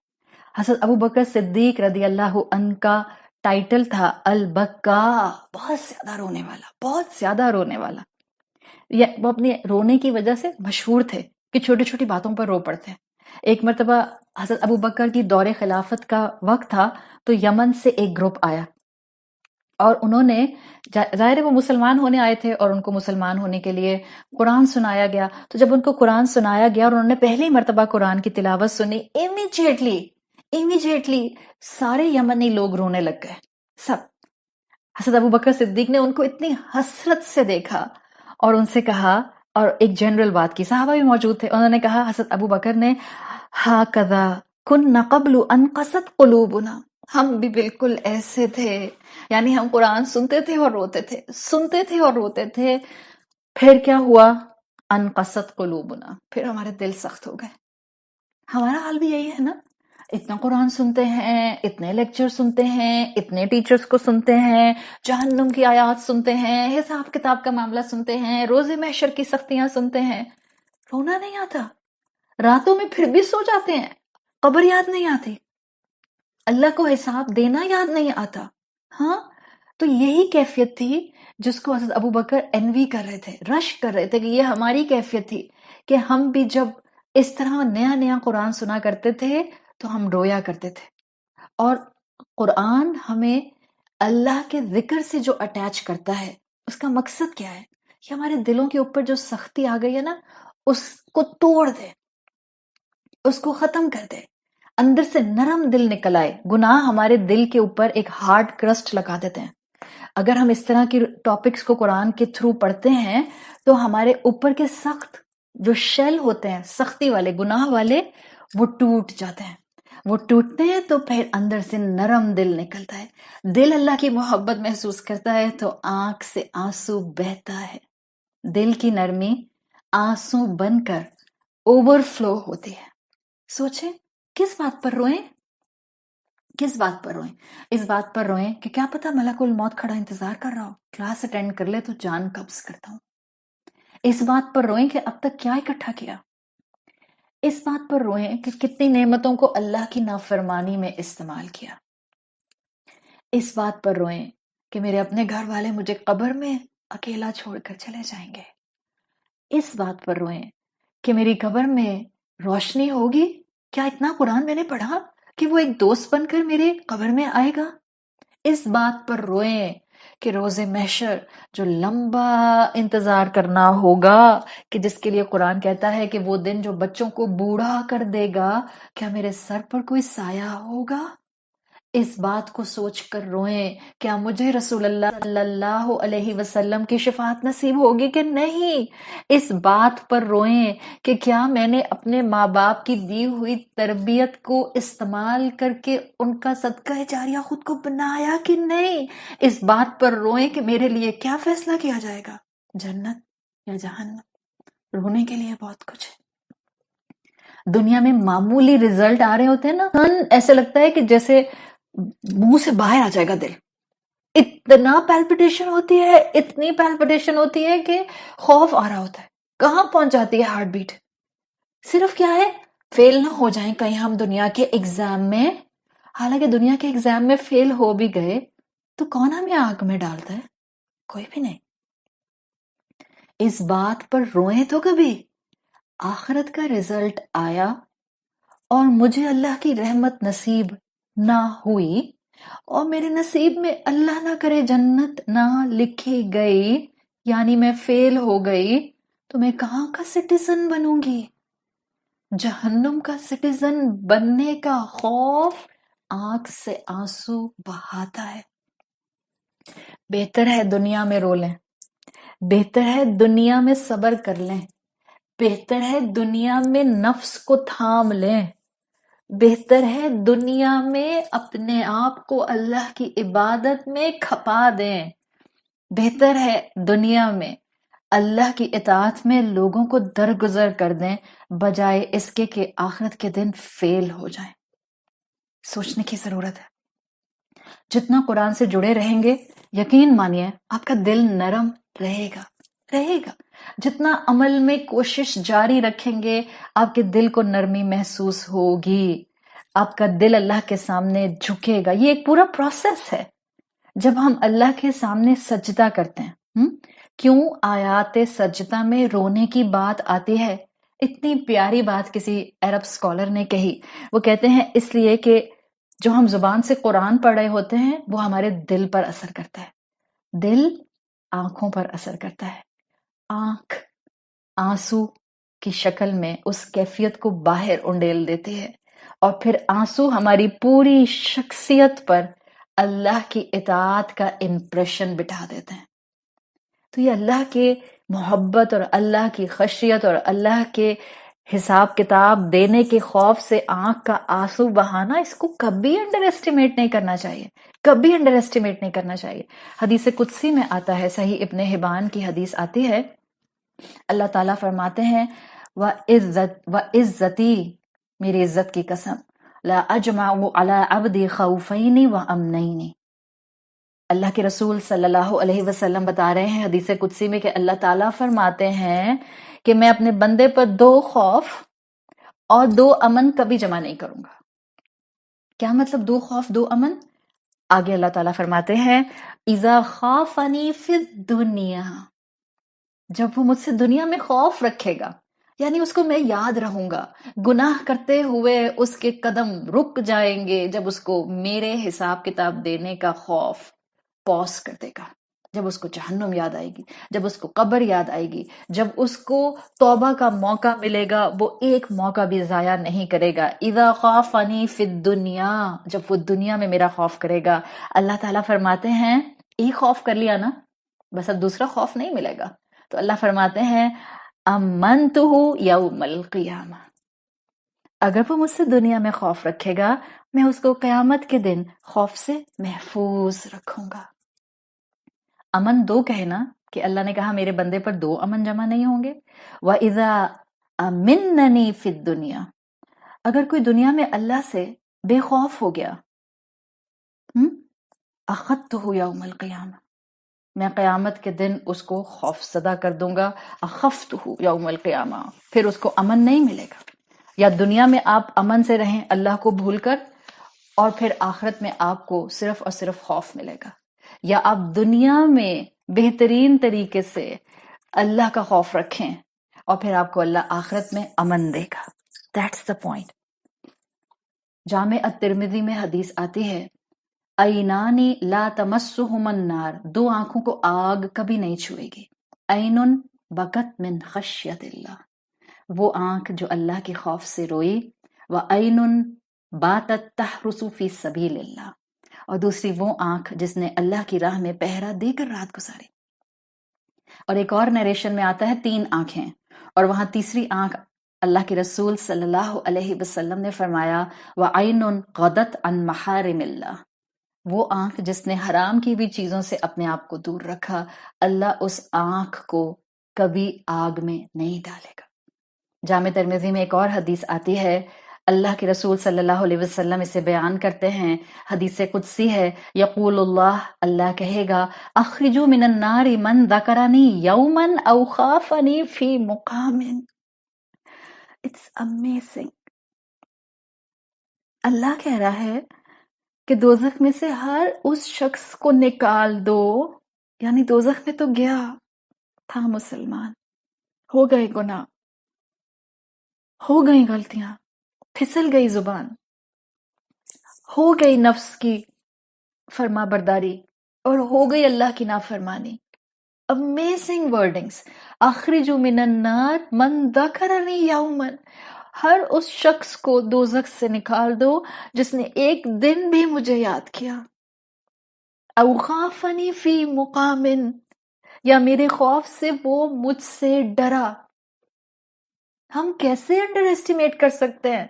حضرت ابو بکر صدیق رضی اللہ عنہ کا ٹائٹل تھا البکا، بہت زیادہ رونے والا، بہت زیادہ رونے والا. وہ اپنے رونے کی وجہ سے مشہور تھے کہ چھوٹی چھوٹی باتوں پر رو پڑتے ہیں. ایک مرتبہ حضرت ابو بکر کی دور خلافت کا وقت تھا تو یمن سے ایک گروپ آیا اور انہوں نے، ظاہر ہے وہ مسلمان ہونے آئے تھے اور ان کو مسلمان ہونے کے لیے قرآن سنایا گیا. تو جب ان کو قرآن سنایا گیا اور انہوں نے پہلی مرتبہ قرآن کی تلاوت سنی، امیجیٹلی سارے یمنی لوگ رونے لگ گئے، سب. حضرت ابو بکر صدیق نے ان کو اتنی حسرت سے دیکھا اور ان سے کہا، اور ایک جنرل بات کی، صحابہ بھی موجود تھے، انہوں نے کہا حضرت ابو بکر نے ہَكَذَا كُنَّا قَبْلُ أَنْ قَسَتْ قُلُوبُنَا، ہم بھی بالکل ایسے تھے، یعنی ہم قرآن سنتے تھے اور روتے تھے، سنتے تھے اور روتے تھے. پھر کیا ہوا؟ ان قست قلوبنا، پھر ہمارے دل سخت ہو گئے. ہمارا حال بھی یہی ہے نا، اتنا قرآن سنتے ہیں، اتنے لیکچر سنتے ہیں، اتنے ٹیچرز کو سنتے ہیں، جہنم کی آیات سنتے ہیں، حساب کتاب کا معاملہ سنتے ہیں، روز محشر کی سختیاں سنتے ہیں، رونا نہیں آتا. راتوں میں پھر بھی سو جاتے ہیں، قبر یاد نہیں آتی، اللہ کو حساب دینا یاد نہیں آتا. ہاں، تو یہی کیفیت تھی جس کو حضرت ابو بکر انوی کر رہے تھے، رش کر رہے تھے کہ یہ ہماری کیفیت تھی کہ ہم بھی جب اس طرح نیا نیا قرآن سنا کرتے تھے تو ہم رویا کرتے تھے. اور قرآن ہمیں اللہ کے ذکر سے جو اٹیچ کرتا ہے، اس کا مقصد کیا ہے؟ کہ ہمارے دلوں کے اوپر جو سختی آ گئی ہے نا، اس کو توڑ دے، اس کو ختم کر دے، اندر سے نرم دل نکل آئے۔ گناہ ہمارے دل کے اوپر ایک ہارڈ کرسٹ لگا دیتے ہیں۔ اگر ہم اس طرح کی ٹاپکس کو قرآن کے تھرو پڑھتے ہیں تو ہمارے اوپر کے سخت جو شیل ہوتے ہیں، سختی والے، گناہ والے، وہ ٹوٹ جاتے ہیں۔ وہ ٹوٹتے ہیں تو پھر اندر سے نرم دل نکلتا ہے، دل اللہ کی محبت محسوس کرتا ہے تو آنکھ سے آنسو بہتا ہے۔ دل کی نرمی آنسو بن کر اوور فلو ہوتی ہے۔ سوچیں کس بات پر روئیں؟ کس بات پر روئیں؟ اس بات پر روئیں کہ کیا پتا ملک الموت کھڑا انتظار کر رہا ہو، کلاس اٹینڈ کر لے تو جان قبض کرتا ہوں۔ اس بات پر روئیں کہ اب تک کیا اکٹھا کیا۔ اس بات پر روئیں کہ کتنی نعمتوں کو اللہ کی نافرمانی میں استعمال کیا۔ اس بات پر روئیں کہ میرے اپنے گھر والے مجھے قبر میں اکیلا چھوڑ کر چلے جائیں گے۔ اس بات پر روئیں کہ میری قبر میں روشنی ہوگی، کیا اتنا قرآن میں نے پڑھا کہ وہ ایک دوست بن کر میرے قبر میں آئے گا۔ اس بات پر روئیں کہ روز محشر جو لمبا انتظار کرنا ہوگا، کہ جس کے لیے قرآن کہتا ہے کہ وہ دن جو بچوں کو بوڑھا کر دے گا، کیا میرے سر پر کوئی سایہ ہوگا۔ اس بات کو سوچ کر روئیں، کیا مجھے رسول اللہ صلی اللہ علیہ وسلم کی شفاعت نصیب ہوگی کہ نہیں۔ اس بات پر روئیں کہ کیا میں نے اپنے ماں باپ کی دی ہوئی تربیت کو استعمال کر کے ان کا صدقہ جاریہ خود کو بنایا کہ نہیں۔ اس بات پر روئیں کہ میرے لیے کیا فیصلہ کیا جائے گا، جنت یا جہنم۔ رونے کے لیے بہت کچھ ہے۔ دنیا میں معمولی رزلٹ آ رہے ہوتے ہیں نا، ایسے لگتا ہے کہ جیسے منہ سے باہر آ جائے گا دل، اتنا پیلپٹیشن ہوتی ہے، اتنی پیلپٹیشن ہوتی ہے کہ خوف آ رہا ہوتا ہے۔ کہاں پہنچ جاتی ہے ہارٹ بیٹ؟ صرف کیا ہے، فیل نہ ہو جائیں کہیں ہم دنیا کے ایگزام میں۔ حالانکہ دنیا کے ایگزام میں فیل ہو بھی گئے تو کون ہمیں آگ میں ڈالتا ہے؟ کوئی بھی نہیں۔ اس بات پر روئیں تو کبھی آخرت کا رزلٹ آیا اور مجھے اللہ کی رحمت نصیب نہ ہوئی، اور میرے نصیب میں اللہ نہ کرے جنت نہ لکھی گئی، یعنی میں فیل ہو گئی، تو میں کہاں کا سٹیزن بنوں گی؟ جہنم کا سٹیزن بننے کا خوف آنکھ سے آنسو بہاتا ہے۔ بہتر ہے دنیا میں رو لیں، بہتر ہے دنیا میں صبر کر لیں، بہتر ہے دنیا میں نفس کو تھام لیں، بہتر ہے دنیا میں اپنے آپ کو اللہ کی عبادت میں کھپا دیں، بہتر ہے دنیا میں اللہ کی اطاعت میں لوگوں کو درگزر کر دیں، بجائے اس کے کہ آخرت کے دن فیل ہو جائیں۔ سوچنے کی ضرورت ہے۔ جتنا قرآن سے جڑے رہیں گے، یقین مانیے آپ کا دل نرم رہے گا، رہے گا۔ جتنا عمل میں کوشش جاری رکھیں گے، آپ کے دل کو نرمی محسوس ہوگی، آپ کا دل اللہ کے سامنے جھکے گا۔ یہ ایک پورا پروسیس ہے۔ جب ہم اللہ کے سامنے سجدہ کرتے ہیں، کیوں آیات سجدہ میں رونے کی بات آتی ہے؟ اتنی پیاری بات کسی عرب اسکالر نے کہی، وہ کہتے ہیں اس لیے کہ جو ہم زبان سے قرآن پڑھ رہے ہوتے ہیں وہ ہمارے دل پر اثر کرتا ہے، دل آنکھوں پر اثر کرتا ہے، آنکھ آنسو کی شکل میں اس کیفیت کو باہر انڈیل دیتی ہے، اور پھر آنسو ہماری پوری شخصیت پر اللہ کی اطاعت کا امپریشن بٹھا دیتے ہیں۔ تو یہ اللہ کے محبت اور اللہ کی خشیت اور اللہ کے حساب کتاب دینے کے خوف سے آنکھ کا آنسو بہانا، اس کو کبھی انڈر ایسٹیمیٹ نہیں کرنا چاہیے، کبھی انڈر ایسٹیمیٹ نہیں کرنا چاہیے۔ حدیث قدسی میں آتا ہے، صحیح ابن حبان کی حدیث آتی ہے، اللہ تعالیٰ فرماتے ہیں وَعِزَّتِي، میری عزت کی قسم، لَا أَجْمَعُ عَلَىٰ عَبْدِي خَوْفَيْنِ وَأَمْنَيْنِ۔ اللہ کے رسول صلی اللہ علیہ وسلم بتا رہے ہیں حدیث قدسی میں کہ اللہ تعالیٰ فرماتے ہیں کہ میں اپنے بندے پر 2 خوف اور 2 امن کبھی جمع نہیں کروں گا۔ کیا مطلب 2 خوف 2 امن؟ آگے اللہ تعالیٰ فرماتے ہیں اذا خافنی فی الدنیا، جب وہ مجھ سے دنیا میں خوف رکھے گا، یعنی اس کو میں یاد رہوں گا، گناہ کرتے ہوئے اس کے قدم رک جائیں گے جب اس کو میرے حساب کتاب دینے کا خوف پوز کر دے گا۔ جب اس کو جہنم یاد آئے گی، جب اس کو قبر یاد آئے گی، جب اس کو توبہ کا موقع ملے گا، وہ ایک موقع بھی ضائع نہیں کرے گا. اذا خافنی فی الدنیا، جب وہ دنیا میں میرا خوف کرے گا. اللہ تعالیٰ فرماتے ہیں ایک خوف کر لیا نا، بس اب دوسرا خوف نہیں ملے گا. تو اللہ فرماتے ہیں امنتہ یوم القیامہ، اگر وہ مجھ سے دنیا میں خوف رکھے گا، میں اس کو قیامت کے دن خوف سے محفوظ رکھوں گا. امن دو کہنا کہ اللہ نے کہا میرے بندے پر دو امن جمع نہیں ہوں گے. وَإِذَا أَمِنَّنِي فِي الدُّنْيَا، اگر کوئی دنیا میں اللہ سے بے خوف ہو گیا، أَخَذْتُهُ يَوْمَ الْقِيَامَةِ، میں قیامت کے دن اس کو خوف زدہ کر دوں گا. أَخَفْتُهُ يَوْمَ الْقِيَامَةِ، پھر اس کو امن نہیں ملے گا. یا دنیا میں آپ امن سے رہیں اللہ کو بھول کر، اور پھر آخرت میں آپ کو صرف اور صرف خوف ملے گا. یا آپ دنیا میں بہترین طریقے سے اللہ کا خوف رکھیں اور پھر آپ کو اللہ آخرت میں امن دے گا. That's the point. جامع الترمذی میں حدیث آتی ہے عینانی لا تمسہم النار، دو آنکھوں کو آگ کبھی نہیں چھوئے گی. عین بکت من خشیت اللہ، وہ آنکھ جو اللہ کے خوف سے روئی. وعین باتت تحرس فی سبیل اللہ، اور دوسری وہ آنکھ جس نے اللہ کی راہ میں پہرا دے کر رات گزاری. اور ایک اور نیریشن میں آتا ہے 3 آنکھیں، اور وہاں تیسری آنکھ اللہ کے رسول صلی اللہ علیہ وسلم نے فرمایا وَعَيْنٌ غَدَتْ عَنْ مَحَارِمِ اللَّهِ، وہ آنکھ جس نے حرام کی بھی چیزوں سے اپنے آپ کو دور رکھا، اللہ اس آنکھ کو کبھی آگ میں نہیں ڈالے گا. جامع ترمذی میں ایک اور حدیث آتی ہے، اللہ کے رسول صلی اللہ علیہ وسلم اسے بیان کرتے ہیں، حدیث قدسی ہے. یقول اللہ، اللہ کہے گا اخرجوا من النار من ذکرنی یوما او خافنی فی مقام. It's amazing. اللہ کہہ رہا ہے کہ دوزخ میں سے ہر اس شخص کو نکال دو، یعنی دوزخ میں تو گیا تھا مسلمان، ہو گئے گناہ، ہو گئی غلطیاں، پھسل گئی زبان، ہو گئی نفس کی فرما برداری، اور ہو گئی اللہ کی نافرمانی. Amazing wordings. اخرجوا من النار من ذکرنی یوما، ہر اس شخص کو دوزخ سے نکال دو جس نے ایک دن بھی مجھے یاد کیا. او خافنی فی مقام، یا میرے خوف سے وہ مجھ سے ڈرا. ہم کیسے انڈر ایسٹیمیٹ کر سکتے ہیں،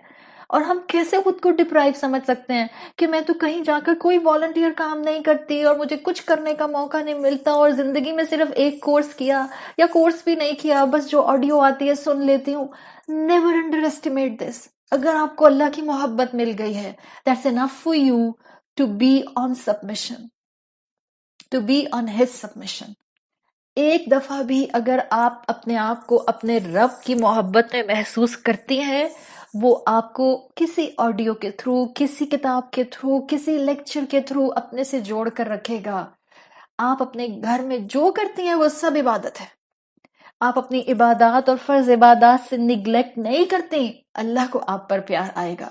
اور ہم کیسے خود کو ڈپرائیو سمجھ سکتے ہیں کہ میں تو کہیں جا کر کوئی والنٹیئر کام نہیں کرتی اور مجھے کچھ کرنے کا موقع نہیں ملتا، اور زندگی میں صرف ایک کورس کیا یا کورس بھی نہیں کیا، بس جو آڈیو آتی ہے سن لیتی ہوں. Never underestimate this. اگر آپ کو اللہ کی محبت مل گئی ہے، that's enough for you to be on submission, to be on his submission. ایک دفعہ بھی اگر آپ اپنے آپ کو اپنے رب کی محبت میں محسوس کرتی ہیں، وہ آپ کو کسی آڈیو کے تھرو، کسی کتاب کے تھرو، کسی لیکچر کے تھرو اپنے سے جوڑ کر رکھے گا. آپ اپنے گھر میں جو کرتی ہیں وہ سب عبادت ہے. آپ اپنی عبادات اور فرض عبادات سے نگلیکٹ نہیں کرتی، اللہ کو آپ پر پیار آئے گا.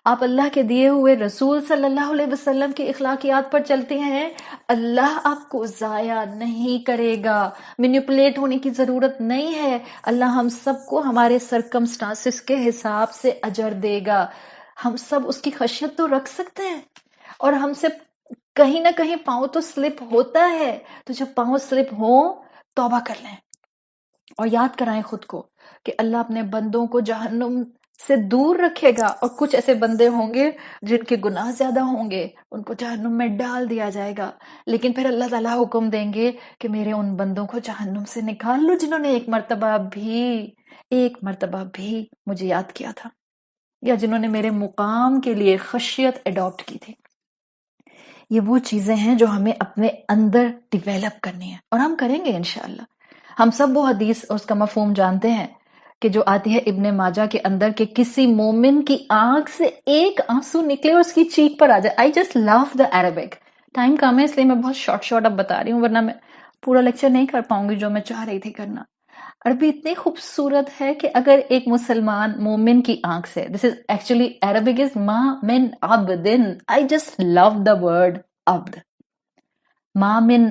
آپ اللہ کے دیے ہوئے رسول صلی اللہ علیہ وسلم کی اخلاقیات پر چلتی ہیں، اللہ آپ کو ضائع نہیں کرے گا. مینیپولیٹ ہونے کی ضرورت نہیں ہے. اللہ ہم سب کو ہمارے سرکمسٹانسز کے حساب سے اجر دے گا. ہم سب اس کی خشیت تو رکھ سکتے ہیں، اور ہم سے کہیں نہ کہیں پاؤں تو سلپ ہوتا ہے. تو جب پاؤں سلپ ہوں توبہ کر لیں اور یاد کرائیں خود کو کہ اللہ اپنے بندوں کو جہنم سے دور رکھے گا، اور کچھ ایسے بندے ہوں گے جن کے گناہ زیادہ ہوں گے، ان کو جہنم میں ڈال دیا جائے گا. لیکن پھر اللہ تعالیٰ حکم دیں گے کہ میرے ان بندوں کو جہنم سے نکال لو جنہوں نے ایک مرتبہ بھی مجھے یاد کیا تھا، یا جنہوں نے میرے مقام کے لیے خشیت اڈاپٹ کی تھی. یہ وہ چیزیں ہیں جو ہمیں اپنے اندر ڈیویلپ کرنی ہیں، اور ہم کریں گے انشاءاللہ. ہم سب وہ حدیث اور اس کا مفہوم جانتے ہیں کہ جو آتی ہے ابن ماجہ کے اندر کہ کسی مومن کی آنکھ سے ایک آنسو نکلے اور اس کی چیک پر آ جائے. I just love the Arabic. Time کم ہے اس لیے میں بہت شارٹ اب بتا رہی ہوں، ورنہ میں پورا لیکچر نہیں کر پاؤں گی جو میں چاہ رہی تھی کرنا. عربی اتنی خوبصورت ہے کہ اگر ایک مسلمان مومن کی آنکھ سے، دس از ایکچولی عربک از ما من عبدن. آئی جسٹ لو دا ورڈ عبد. ما من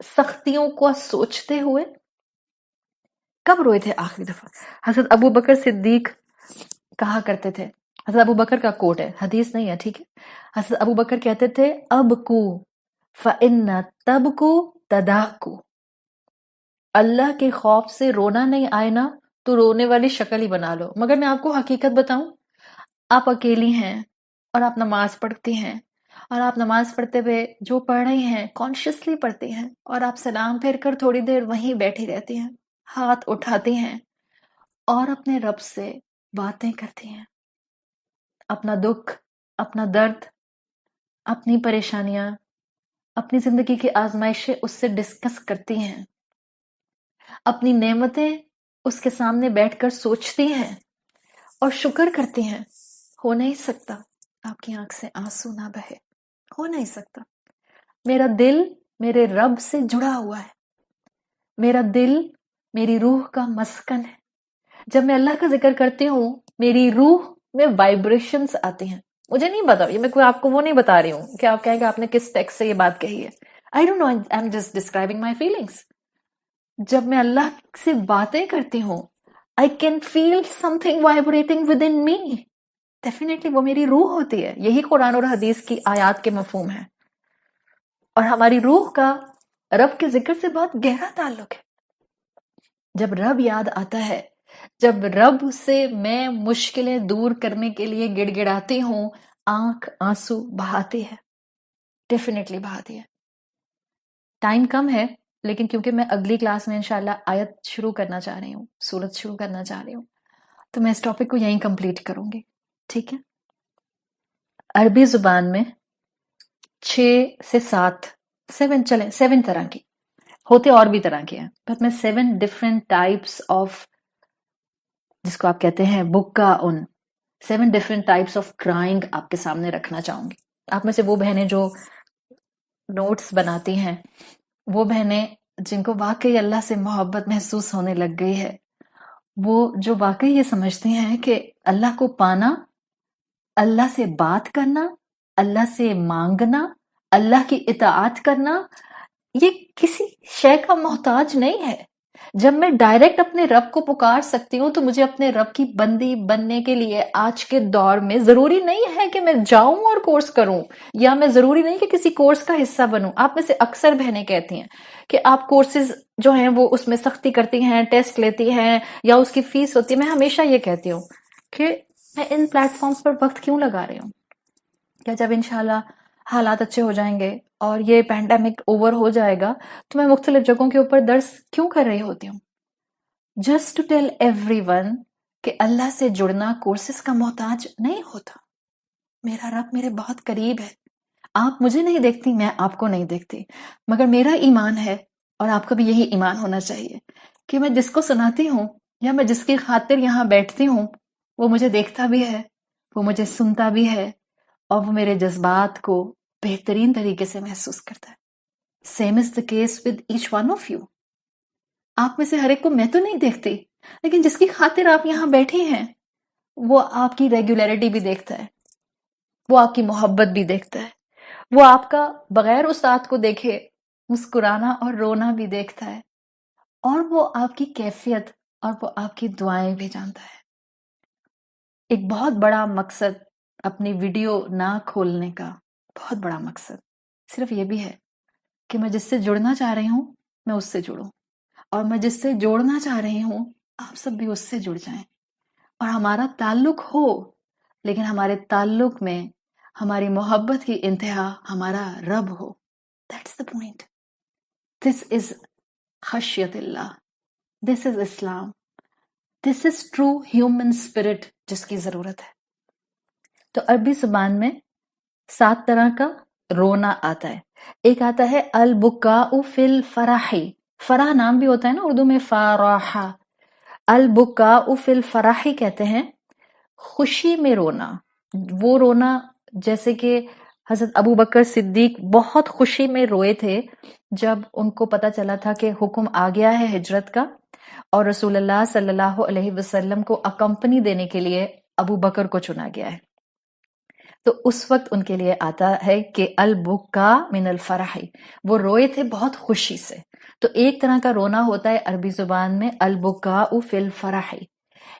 سختیوں کو سوچتے ہوئے؟ کب روئے تھے آخری دفعہ؟ حضرت ابو بکر صدیق کہا کرتے تھے، حضرت ابو بکر کا کوٹ ہے، حدیث نہیں ہے، ٹھیک ہے، حضرت ابو بکر کہتے تھے ابکو فإن تبکو تداکو، اللہ کے خوف سے رونا نہیں آئے نا تو رونے والی شکل ہی بنا لو۔ مگر میں آپ کو حقیقت بتاؤں، آپ اکیلی ہیں اور آپ نماز پڑھتی ہیں، اور آپ نماز پڑھتے ہوئے جو پڑھ رہی ہیں کانشیسلی پڑھتی ہیں، اور آپ سلام پھیر کر تھوڑی دیر وہیں بیٹھی رہتی ہیں، ہاتھ اٹھاتی ہیں اور اپنے رب سے باتیں کرتی ہیں، اپنا دکھ، اپنا درد، اپنی پریشانیاں، اپنی زندگی کی آزمائشیں اس سے ڈسکس کرتی ہیں، اپنی نعمتیں اس کے سامنے بیٹھ کر سوچتی ہیں اور شکر کرتی ہیں۔ ہو نہیں سکتا آپ کی آنکھ سے آنسو نہ بہے، ہو نہیں سکتا۔ میرا دل میرے رب سے جڑا ہوا ہے، میرا دل میری روح کا مسکن ہے۔ جب میں اللہ کا ذکر کرتی ہوں میری روح میں وائبریشنز آتی ہیں۔ مجھے نہیں پتا، یہ میں کوئی آپ کو وہ نہیں بتا رہی ہوں کہ آپ کہیں کہ آپ نے کس ٹیکسٹ سے یہ بات کہی ہے۔ I don't know, I'm just describing my feelings۔ جب میں اللہ سے باتیں کرتی ہوں I can feel something vibrating within me۔ Definitely وہ میری روح ہوتی ہے۔ یہی قرآن اور حدیث کی آیات کے مفہوم ہے، اور ہماری روح کا رب کے ذکر سے بہت گہرا تعلق ہے۔ جب رب یاد آتا ہے، جب رب سے میں مشکلیں دور کرنے کے لیے گڑ گڑاتی ہوں، آنکھ آنسو بہاتی ہے، ڈیفینیٹلی بہاتی ہے۔ ٹائم کم ہے، لیکن کیونکہ میں اگلی کلاس میں انشاءاللہ آیت شروع کرنا چاہ رہی ہوں، سورت شروع کرنا چاہ رہی ہوں، تو میں اس ٹاپک کو یہیں کمپلیٹ کروں گی، ٹھیک ہے؟ عربی زبان میں 6 سے 7 طرح کی ہوتے، اور بھی طرح کے ہیں، بٹ میں 7 ڈفرینٹ ٹائپس آف، جس کو آپ کہتے ہیں بکا ان، 7 ڈفرینٹ ٹائپس آف کرائنگ آپ کے سامنے رکھنا چاہوں گی۔ آپ میں سے وہ بہنیں جو نوٹس بناتی ہیں، وہ بہنیں جن کو واقعی اللہ سے محبت محسوس ہونے لگ گئی ہے، وہ جو واقعی یہ سمجھتی ہیں کہ اللہ کو پانا، اللہ سے بات کرنا، اللہ سے مانگنا، اللہ کی اطاعت کرنا، یہ کسی شے کا محتاج نہیں ہے۔ جب میں ڈائریکٹ اپنے رب کو پکار سکتی ہوں تو مجھے اپنے رب کی بندی بننے کے لیے آج کے دور میں ضروری نہیں ہے کہ میں جاؤں اور کورس کروں، یا میں ضروری نہیں کہ کسی کورس کا حصہ بنوں۔ آپ میں سے اکثر بہنیں کہتی ہیں کہ آپ کورسز جو ہیں وہ اس میں سختی کرتی ہیں، ٹیسٹ لیتی ہیں، یا اس کی فیس ہوتی ہے۔ میں ہمیشہ یہ کہتی ہوں کہ میں ان پلیٹ فارمز پر وقت کیوں لگا رہی ہوں؟ کیا جب انشاءاللہ حالات اچھے ہو جائیں گے اور یہ پینڈیمک اوور ہو جائے گا تو میں مختلف جگہوں کے اوپر درس کیوں کر رہی ہوتی ہوں؟ Just to tell everyone کہ اللہ سے جڑنا کورسز کا محتاج نہیں ہوتا۔ میرا رب میرے بہت قریب ہے۔ آپ مجھے نہیں دیکھتی، میں آپ کو نہیں دیکھتی، مگر میرا ایمان ہے، اور آپ کا بھی یہی ایمان ہونا چاہیے، کہ میں جس کو سناتی ہوں یا میں جس کی خاطر یہاں بیٹھتی ہوں وہ مجھے دیکھتا بھی ہے، وہ مجھے سنتا بھی ہے، اور وہ میرے جذبات کو بہترین طریقے سے محسوس کرتا ہے۔ Same is the case with each one of you. آپ میں سے ہر ایک کو میں تو نہیں دیکھتی، لیکن جس کی خاطر آپ یہاں بیٹھے ہیں وہ آپ کی ریگولیرٹی بھی دیکھتا ہے، وہ آپ کی محبت بھی دیکھتا ہے، وہ آپ کا بغیر استاد کو دیکھے مسکرانا اور رونا بھی دیکھتا ہے، اور وہ آپ کی کیفیت اور وہ آپ کی دعائیں بھی جانتا ہے۔ ایک بہت بڑا مقصد اپنی ویڈیو نہ کھولنے کا، بہت بڑا مقصد صرف یہ بھی ہے کہ میں جس سے جڑنا چاہ رہی ہوں میں اس سے جڑوں، اور میں جس سے جوڑنا چاہ رہی ہوں آپ سب بھی اس سے جڑ جائیں، اور ہمارا تعلق ہو، لیکن ہمارے تعلق میں ہماری محبت کی انتہا ہمارا رب ہو۔ That's the point۔ This is خشیت اللہ، this is Islam, this is true human spirit جس کی ضرورت ہے۔ تو عربی زبان میں 7 طرح کا رونا آتا ہے۔ ایک آتا ہے البکاء فی الفرح، فرح نام بھی ہوتا ہے نا اردو میں، فرح، البکاء فی الفرح کہتے ہیں خوشی میں رونا۔ وہ رونا جیسے کہ حضرت ابو بکر صدیق بہت خوشی میں روئے تھے جب ان کو پتا چلا تھا کہ حکم آ گیا ہے ہجرت کا، اور رسول اللہ صلی اللہ علیہ وسلم کو اکمپنی دینے کے لیے ابو بکر کو چنا گیا ہے۔ تو اس وقت ان کے لیے آتا ہے کہ البکا من الفرح، وہ روئے تھے بہت خوشی سے. تو ایک طرح کا رونا ہوتا ہے عربی زبان میں البکاء فی الفرح،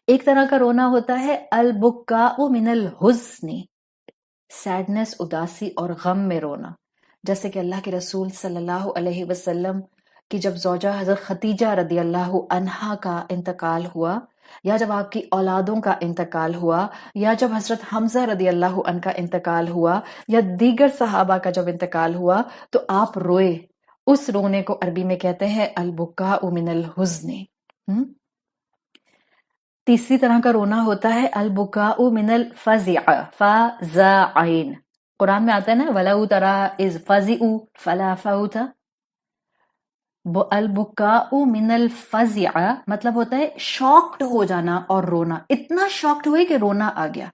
ایک طرح کا رونا ہوتا ہے البکاء من الحزن، سیڈنس، اداسی اور غم میں رونا. جیسے کہ اللہ کے رسول صلی اللہ علیہ وسلم کی جب زوجہ حضرت خدیجہ رضی اللہ عنہا کا انتقال ہوا، یا جب آپ کی اولادوں کا انتقال ہوا، یا جب حضرت حمزہ رضی اللہ عنہ کا انتقال ہوا، یا دیگر صحابہ کا جب انتقال ہوا، تو آپ روئے. اس رونے کو عربی میں کہتے ہیں البکاء من الحزن. تیسری طرح کا رونا ہوتا ہے البکاء من الفزع، فزعین. قرآن میں آتا ہے نا وَلَوْ تَرَىٰ إِذْ فَزِعُوا فَلَا فَوْتَ. البکاء من الفزع مطلب ہوتا ہے شاکڈ ہو جانا اور رونا، اتنا شاکڈ ہوئے کہ رونا آ گیا.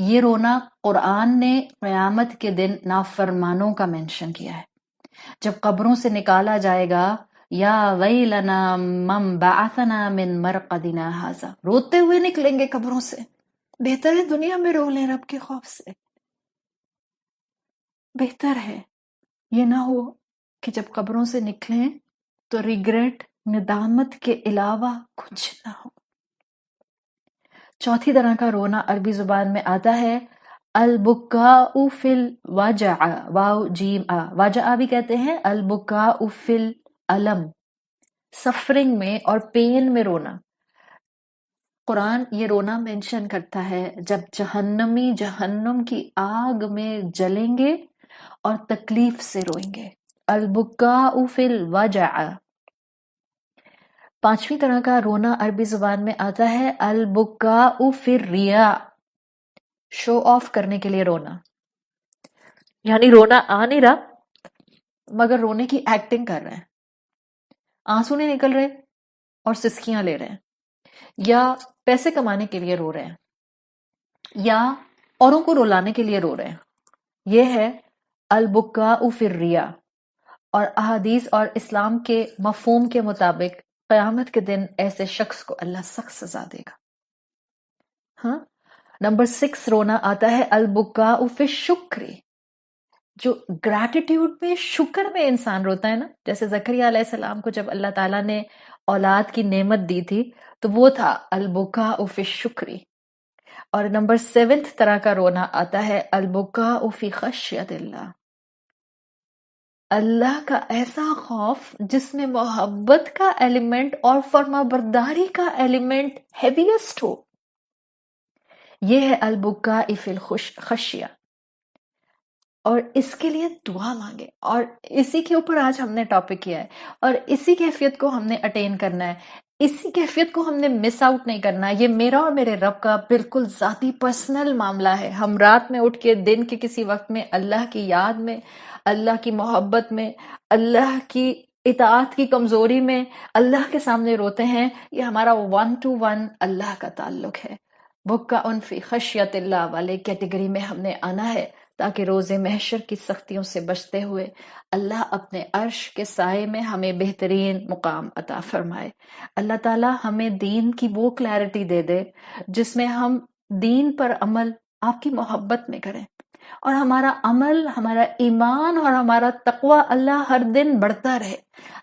یہ رونا قرآن نے قیامت کے دن نافرمانوں کا مینشن کیا ہے. جب قبروں سے نکالا جائے گا یا ویلنا من بعثنا من مرقدنا ھذا، روتے ہوئے نکلیں گے قبروں سے. بہتر ہے دنیا میں رو لیں رب کے خوف سے، بہتر ہے یہ نہ ہو کہ جب قبروں سے نکلیں تو ریگریٹ، ندامت کے علاوہ کچھ نہ ہو. چوتھی طرح کا رونا عربی زبان میں آتا ہے البکاء فی الوجع، واو جیم آ، وجع بھی کہتے ہیں. البکاء فی الالم، سفرنگ میں اور پین میں رونا. قرآن یہ رونا مینشن کرتا ہے جب جہنمی جہنم کی آگ میں جلیں گے اور تکلیف سے روئیں گے. البکاء فی الوجع. پانچویں طرح کا رونا عربی زبان میں آتا ہے البکاء فی الریاء، شو آف کرنے کے لیے رونا. یعنی رونا آ نہیں رہا مگر رونے کی ایکٹنگ کر رہے ہیں، آنسو نہیں نکل رہے اور سسکیاں لے رہے ہیں، یا پیسے کمانے کے لیے رو رہے ہیں، یا اوروں کو رلانے کے لیے رو رہے ہیں. یہ ہے البکاء فی الریاء. اور احادیث اور اسلام کے مفہوم کے مطابق قیامت کے دن ایسے شخص کو اللہ سخت سزا دے گا. ہاں. نمبر 6 رونا آتا ہے البکاء فی الشکر، جو گریٹیٹیوڈ میں، شکر میں انسان روتا ہے نا. جیسے زکریا علیہ السلام کو جب اللہ تعالیٰ نے اولاد کی نعمت دی تھی تو وہ تھا البکاء فی الشکر. اور نمبر 7 طرح کا رونا آتا ہے البکاء فی خشیت اللہ، اللہ کا ایسا خوف جس میں محبت کا ایلیمنٹ اور فرما برداری کا ایلیمنٹ ہیویسٹ ہو. یہ ہے البکاء فی الخشیہ. اور اس کے لیے دعا مانگے، اور اسی کے اوپر آج ہم نے ٹاپک کیا ہے، اور اسی کیفیت کو ہم نے اٹین کرنا ہے، اسی کیفیت کو ہم نے مس آؤٹ نہیں کرنا ہے. یہ میرا اور میرے رب کا بالکل ذاتی پرسنل معاملہ ہے. ہم رات میں اٹھ کے دن کے کسی وقت میں اللہ کی یاد میں، اللہ کی محبت میں، اللہ کی اطاعت کی کمزوری میں اللہ کے سامنے روتے ہیں. یہ ہمارا 1 to 1 اللہ کا تعلق ہے. بکا ان فی خشیت اللہ والے کیٹیگری میں ہم نے آنا ہے تاکہ روز محشر کی سختیوں سے بچتے ہوئے اللہ اپنے عرش کے سائے میں ہمیں بہترین مقام عطا فرمائے. اللہ تعالی ہمیں دین کی وہ کلیرٹی دے دے جس میں ہم دین پر عمل آپ کی محبت میں کریں، اور ہمارا عمل، ہمارا ایمان اور ہمارا تقوی اللہ ہر دن بڑھتا رہے.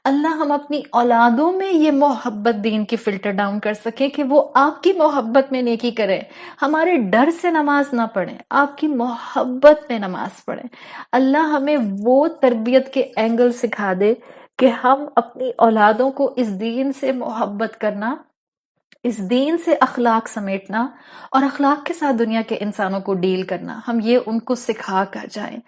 اللہ ہم اپنی اولادوں میں یہ محبت دین کی فلٹر ڈاؤن کر سکیں کہ وہ آپ کی محبت میں نیکی کریں، ہمارے ڈر سے نماز نہ پڑھیں، آپ کی محبت میں نماز پڑھیں. اللہ ہمیں وہ تربیت کے اینگل سکھا دے کہ ہم اپنی اولادوں کو اس دین سے محبت کرنا، اس دین سے اخلاق سمیٹنا اور اخلاق کے ساتھ دنیا کے انسانوں کو ڈیل کرنا، ہم یہ ان کو سکھا کر جائیں.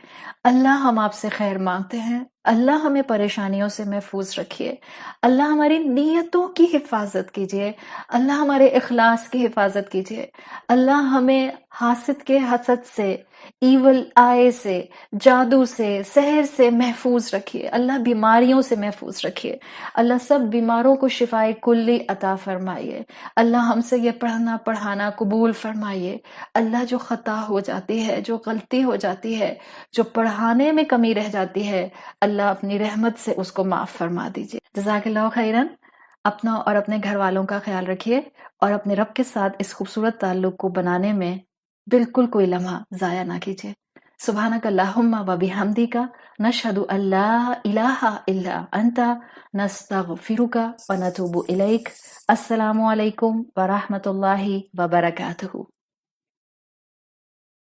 اللہ ہم آپ سے خیر مانگتے ہیں، اللہ ہمیں پریشانیوں سے محفوظ رکھیے، اللہ ہماری نیتوں کی حفاظت کیجیے، اللہ ہمارے اخلاص کی حفاظت کیجیے، اللہ ہمیں حاسد کے حسد سے، ایول آئے سے، جادو سے، سحر سے محفوظ رکھیے، اللہ بیماریوں سے محفوظ رکھیے، اللہ سب بیماروں کو شفائے کلی عطا فرمائیے. اللہ ہم سے یہ پڑھنا پڑھانا قبول فرمائیے. اللہ جو خطا ہو جاتی ہے، جو غلطی ہو جاتی ہے، جو پڑھانے میں کمی رہ جاتی ہے، اللہ اپنی رحمت سے اس کو معاف فرما دیجیے. جزاک اللہ خیرن. اپنا اور اپنے گھر والوں کا خیال رکھیے اور اپنے رب کے ساتھ اس خوبصورت تعلق کو بنانے میں بالکل کوئی لمحہ ضائع نہ کیجیے. سبحانک اللہم و بحمدک نشہد ان لا الہ الا انت نستغفرک و نتوب الیک. السلام علیکم ورحمۃ اللہ وبرکاتہ.